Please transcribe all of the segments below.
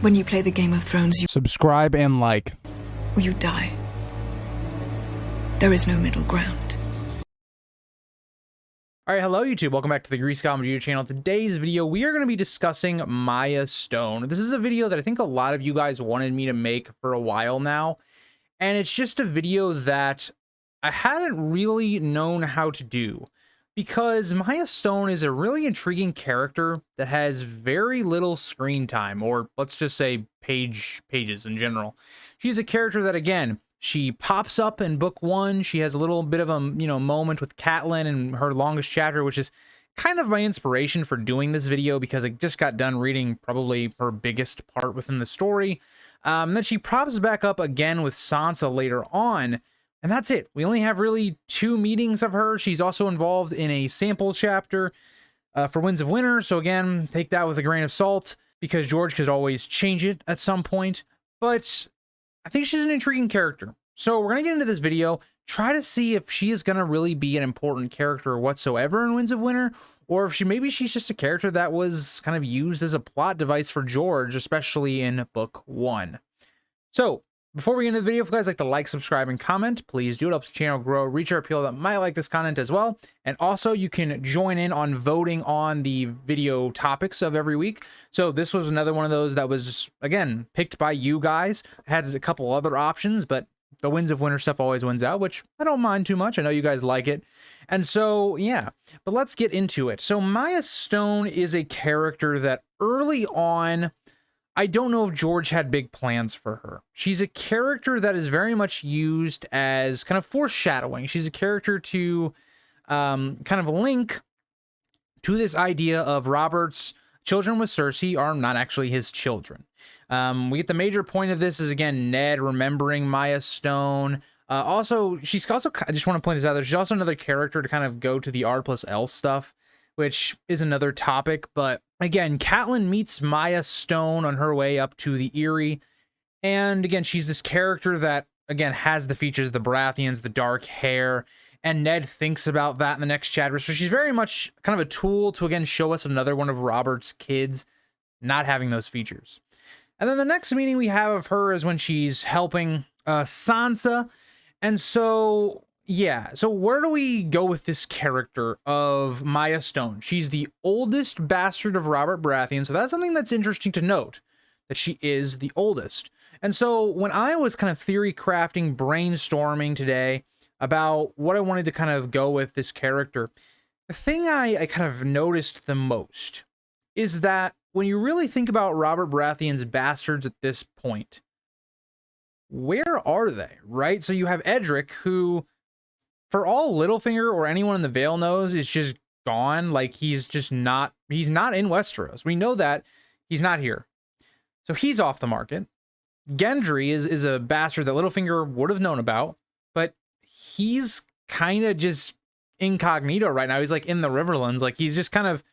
When you play the Game of Thrones, you Subscribe and like. or you die. There is no middle ground. Alright, hello YouTube, welcome back to the Grease Goblin YouTube channel. Today's video, we are going to be discussing Maya Stone. This is a video that I think a lot of you guys wanted me to make for a while now, and it's just a video that I hadn't really known how to do, because Maya Stone is a really intriguing character that has very little screen time, or let's just say pages in general. She's a character that, again, she pops up in book one. She has a little bit of a, moment with Catelyn in her longest chapter, which is kind of my inspiration for doing this video because I just got done reading probably her biggest part within the story. Then she pops back up again with Sansa later on, and that's it. We only have really 2 meetings of her. She's also involved in a sample chapter for Winds of Winter. So again, take that with a grain of salt because George could always change it at some point. But I think she's an intriguing character. So we're going to get into this video, try to see if she is going to really be an important character whatsoever in Winds of Winter, or if maybe she's just a character that was kind of used as a plot device for George, especially in book 1. So before we get into the video, if you guys like to like, subscribe, and comment, please do. It helps the channel grow, reach our people that might like this content as well. And also, you can join in on voting on the video topics of every week. So this was another one of those that was, again, picked by you guys. I had a couple other options, but the Winds of Winter stuff always wins out, which I don't mind too much. I know you guys like it. And so, yeah, but let's get into it. So Maya Stone is a character that early on, I don't know if George had big plans for her. She's a character that is very much used as kind of foreshadowing. She's a character to kind of link to this idea of Robert's children with Cersei are not actually his children. We get the major point of this is, again, Ned remembering Maya Stone. She's also, I just want to point this out there, she's also another character to kind of go to the R+L stuff, which is another topic. But again, Catelyn meets Maya Stone on her way up to the Eyrie. And again, she's this character that, again, has the features of the Baratheons, the dark hair, and Ned thinks about that in the next chapter. So she's very much kind of a tool to, again, show us another one of Robert's kids not having those features. And then the next meeting we have of her is when she's helping Sansa. And so, yeah, so where do we go with this character of Maya Stone? She's the oldest bastard of Robert Baratheon, so that's something that's interesting to note, that she is the oldest. And so when I was kind of theory crafting, brainstorming today about what I wanted to kind of go with this character, the thing I kind of noticed the most is that when you really think about Robert Baratheon's bastards at this point, where are they, right? So you have Edric, who, for all Littlefinger or anyone in the Vale knows, is just gone. Like, he's not in Westeros. We know that he's not here. So he's off the market. Gendry is a bastard that Littlefinger would have known about, but he's kind of just incognito right now. He's like in the Riverlands. Like, he's just kind of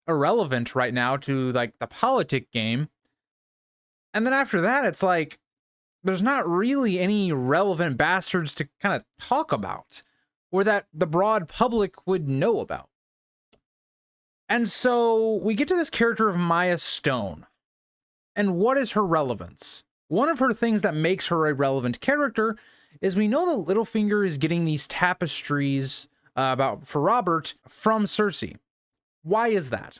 irrelevant right now to like the politic game. And then after that, it's like, there's not really any relevant bastards to kind of talk about, or that the broad public would know about. And so we get to this character of Maya Stone. And what is her relevance? One of her things that makes her a relevant character is we know that Littlefinger is getting these tapestries for Robert from Cersei. Why is that?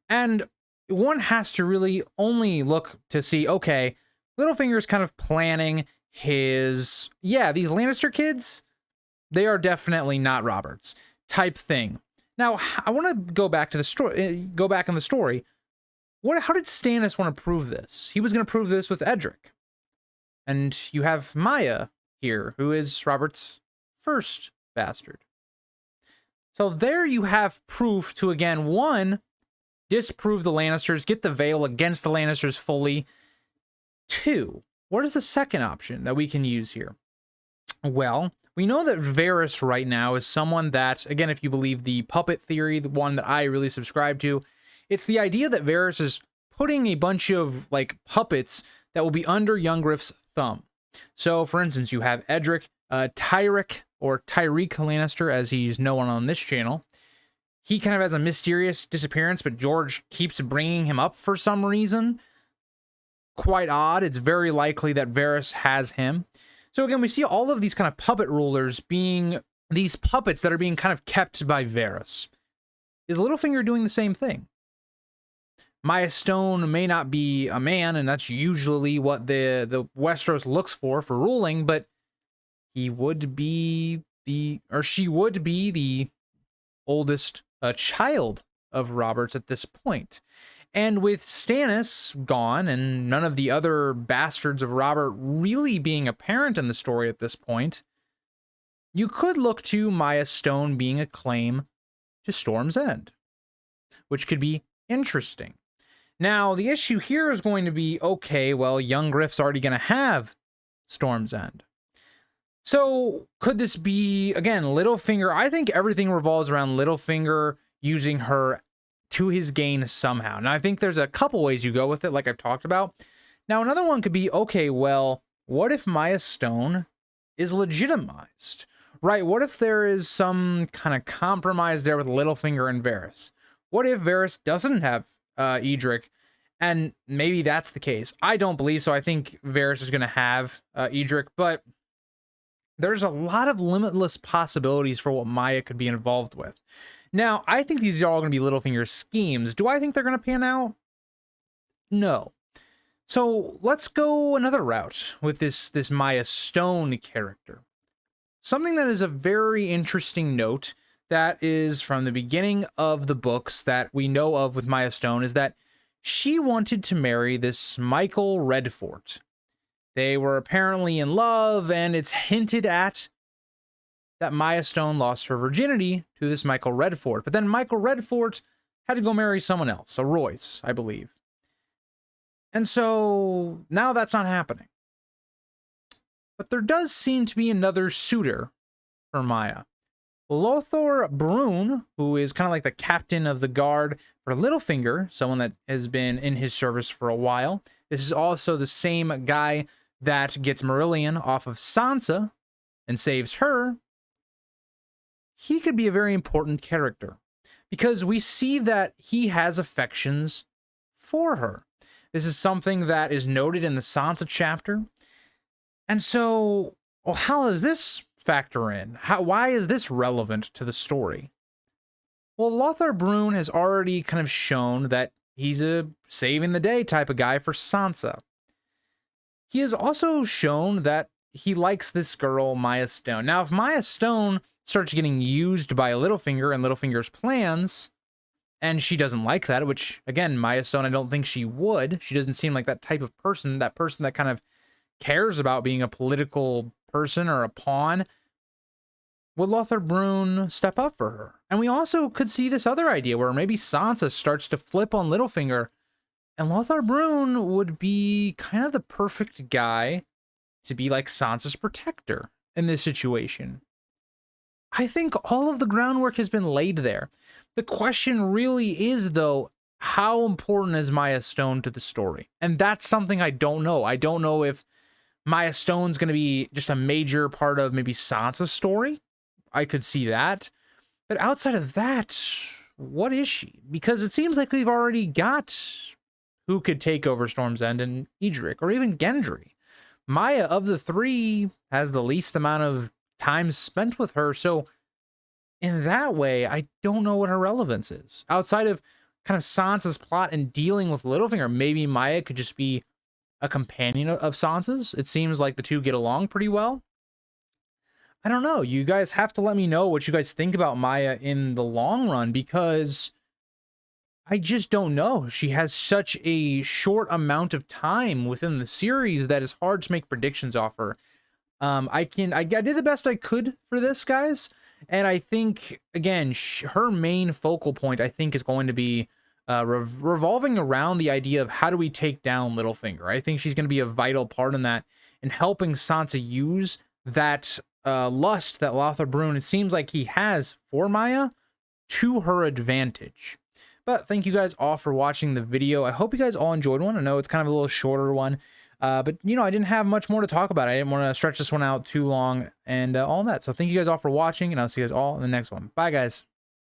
And one has to really only look to see, okay, Littlefinger's kind of planning his, these Lannister kids, they are definitely not Robert's type thing. Now, I want to go back to the story, go back in the story. How did Stannis want to prove this? He was going to prove this with Edric. And you have Maya here, who is Robert's first bastard. So there you have proof to, again, one, disprove the Lannisters, get the Vale against the Lannisters fully. 2, what is the second option that we can use here? Well, we know that Varys right now is someone that, again, if you believe the puppet theory, the one that I really subscribe to, it's the idea that Varys is putting a bunch of like puppets that will be under Yungriff's thumb. So, for instance, you have Edric, Tyrick, or Tyreek Lannister, as he's known on this channel. He kind of has a mysterious disappearance, but George keeps bringing him up for some reason. quite odd. It's very likely that Varys has him. So again, we see all of these kind of puppet rulers being these puppets that are being kind of kept by Varys. Is Littlefinger doing the same thing? Maya Stone may not be a man, and that's usually what the Westeros looks for ruling, but he would be she would be the oldest child of Robert's at this point. And with Stannis gone and none of the other bastards of Robert really being apparent in the story at this point, you could look to Maya Stone being a claim to Storm's End, which could be interesting. Now, the issue here is going to be, okay, well, young Griff's already going to have Storm's End. So could this be, again, Littlefinger? I think everything revolves around Littlefinger using her to his gain somehow. Now, I think there's a couple ways you go with it, like I've talked about. Now, another one could be, okay, well, what if Maya Stone is legitimized, right? What if there is some kind of compromise there with Littlefinger and Varys? What if Varys doesn't have Edric? And maybe that's the case. I don't believe so. I think Varys is going to have Edric, but there's a lot of limitless possibilities for what Maya could be involved with. Now, I think these are all going to be Littlefinger's schemes. Do I think they're going to pan out? No. So let's go another route with this Maya Stone character. Something that is a very interesting note that is from the beginning of the books that we know of with Maya Stone is that she wanted to marry this Michael Redfort. They were apparently in love, and it's hinted at that Maya Stone lost her virginity to this Michael Redfort. But then Michael Redfort had to go marry someone else, a Royce, I believe. And so now that's not happening. But there does seem to be another suitor for Maya. Lothar Brune, who is kind of like the captain of the guard for Littlefinger, someone that has been in his service for a while. This is also the same guy that gets Marillion off of Sansa and saves her. He could be a very important character because we see that he has affections for her. This is something that is noted in the Sansa chapter. And so, well, how does this factor in? Why is this relevant to the story? Well, Lothar Brune has already kind of shown that he's a saving the day type of guy for Sansa. He has also shown that he likes this girl, Maya Stone. Now, if Maya Stone starts getting used by Littlefinger and Littlefinger's plans, and she doesn't like that, which, again, Maya Stone, I don't think she would. She doesn't seem like that type of person that kind of cares about being a political person or a pawn. Would Lothar Brune step up for her? And we also could see this other idea where maybe Sansa starts to flip on Littlefinger, and Lothar Brune would be kind of the perfect guy to be like Sansa's protector in this situation. I think all of the groundwork has been laid there. The question really is, though, how important is Maya Stone to the story? And that's something I don't know. I don't know if Maya Stone's going to be just a major part of maybe Sansa's story. I could see that. But outside of that, what is she? Because it seems like we've already got who could take over Storm's End and Edric, or even Gendry. Maya, of the three, has the least amount of time spent with her. So in that way, I don't know what her relevance is. Outside of kind of Sansa's plot and dealing with Littlefinger, maybe Maya could just be a companion of Sansa's. It seems like the two get along pretty well. I don't know. You guys have to let me know what you guys think about Maya in the long run, because I just don't know. She has such a short amount of time within the series that it's hard to make predictions off her. I did the best I could for this, guys. And I think, again, her main focal point, I think, is going to be revolving around the idea of how do we take down Littlefinger. I think she's going to be a vital part in that, in helping Sansa use that lust that Lothar Brune, it seems like he has for Maya, to her advantage. But thank you guys all for watching the video. I hope you guys all enjoyed one. I know it's kind of a little shorter one. But, you know, I didn't have much more to talk about. I didn't want to stretch this one out too long and all that. So thank you guys all for watching, and I'll see you guys all in the next one. Bye, guys.